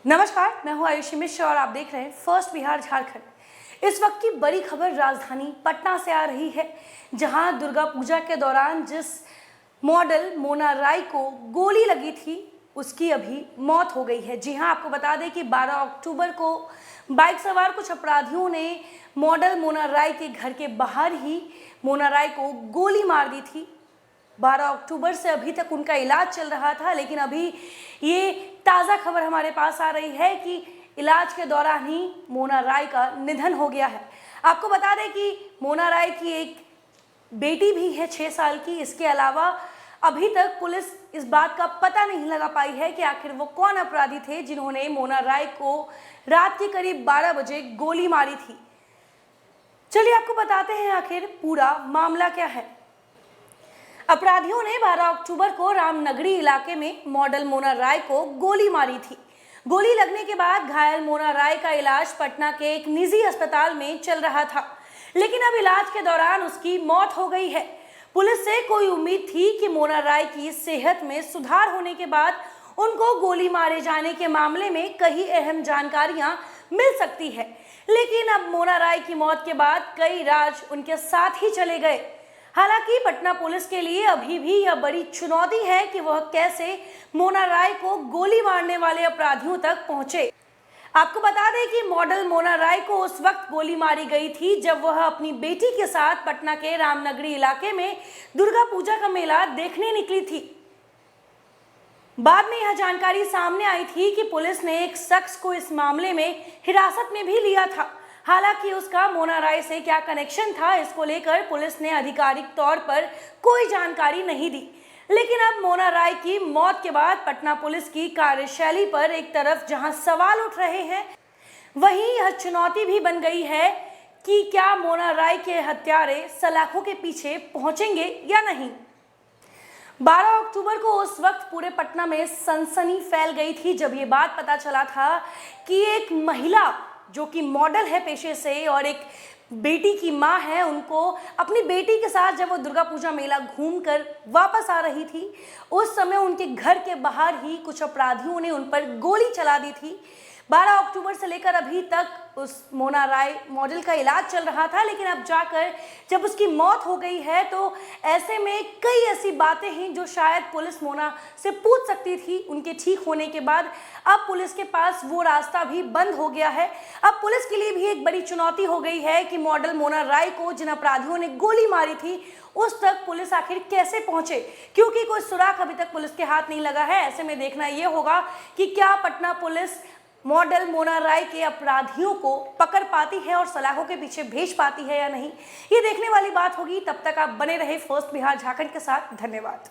नमस्कार, मैं हूं आयुषी मिश्र और आप देख रहे हैं फर्स्ट बिहार झारखंड। इस वक्त की बड़ी खबर राजधानी पटना से आ रही है, जहां दुर्गा पूजा के दौरान जिस मॉडल मोना राय को गोली लगी थी उसकी अभी मौत हो गई है। जी हां, आपको बता दें कि 12 अक्टूबर को बाइक सवार कुछ अपराधियों ने मॉडल मोना राय के घर के बाहर ही मोना राय को गोली मार दी थी। 12 अक्टूबर से अभी तक उनका इलाज चल रहा था, लेकिन अभी ये ताज़ा खबर हमारे पास आ रही है कि इलाज के दौरान ही मोना राय का निधन हो गया है। आपको बता दें कि मोना राय की एक बेटी भी है 6 साल की। इसके अलावा अभी तक पुलिस इस बात का पता नहीं लगा पाई है कि आखिर वो कौन अपराधी थे जिन्होंने मोना राय को रात के करीब 12 बजे गोली मारी थी। चलिए आपको बताते हैं आखिर पूरा मामला क्या है। अपराधियों ने 12 अक्टूबर को रामनगरी इलाके में मॉडल मोना राय को गोली मारी थी। गोली लगने के बाद घायल मोना राय का इलाज पटना के एक निजी अस्पताल में चल रहा था, लेकिन अब इलाज के दौरान उसकी मौत हो गई है। पुलिस से कोई उम्मीद थी कि मोना राय की सेहत में सुधार होने के बाद उनको गोली मारे जाने के मामले में कई अहम जानकारियां मिल सकती है, लेकिन अब मोना राय की मौत के बाद कई राज उनके साथ ही चले गए। हालांकि पटना पुलिस के लिए अभी भी यह बड़ी चुनौती है कि वह कैसे मोना राय को गोली मारने वाले अपराधियों तक पहुंचे। आपको बता दें कि मॉडल मोना राय को उस वक्त गोली मारी गई थी जब वह अपनी बेटी के साथ पटना के रामनगरी इलाके में दुर्गा पूजा का मेला देखने निकली थी। बाद में यह जानकारी सामने आई थी कि पुलिस ने एक शख्स को इस मामले में हिरासत में भी लिया था। हालांकि उसका मोना राय से क्या कनेक्शन था, इसको लेकर पुलिस ने आधिकारिक तौर पर कोई जानकारी नहीं दी। लेकिन अब मोना राय की मौत के बाद पटना पुलिस की कार्यशैली पर एक तरफ जहां सवाल उठ रहे हैं, वहीं यह चुनौती भी बन गई है कि क्या मोना राय के हत्यारे सलाखों के पीछे पहुंचेंगे या नहीं। 12 अक्टूबर को उस वक्त पूरे पटना में सनसनी फैल गई थी जब ये बात पता चला था कि एक महिला जो कि मॉडल है पेशे से और एक बेटी की माँ है, उनको अपनी बेटी के साथ जब वो दुर्गा पूजा मेला घूमकर वापस आ रही थी, उस समय उनके घर के बाहर ही कुछ अपराधियों ने उन पर गोली चला दी थी। 12 अक्टूबर से लेकर अभी तक उस मोना राय मॉडल का इलाज चल रहा था, लेकिन अब जाकर जब उसकी मौत हो गई है तो ऐसे में कई ऐसी बातें हैं जो शायद पुलिस मोना से पूछ सकती थी उनके ठीक होने के बाद। अब पुलिस के पास वो रास्ता भी बंद हो गया है। अब पुलिस के लिए भी एक बड़ी चुनौती हो गई है कि मॉडल मोना राय को जिन अपराधियों ने गोली मारी थी उस तक पुलिस आखिर कैसे पहुंचे, क्योंकि कोई सुराग अभी तक पुलिस के हाथ नहीं लगा है। ऐसे में देखना ये होगा कि क्या पटना पुलिस मॉडल मोना राय के अपराधियों को पकड़ पाती है और सलाखों के पीछे भेज पाती है या नहीं, ये देखने वाली बात होगी। तब तक आप बने रहे फर्स्ट बिहार झारखंड के साथ। धन्यवाद।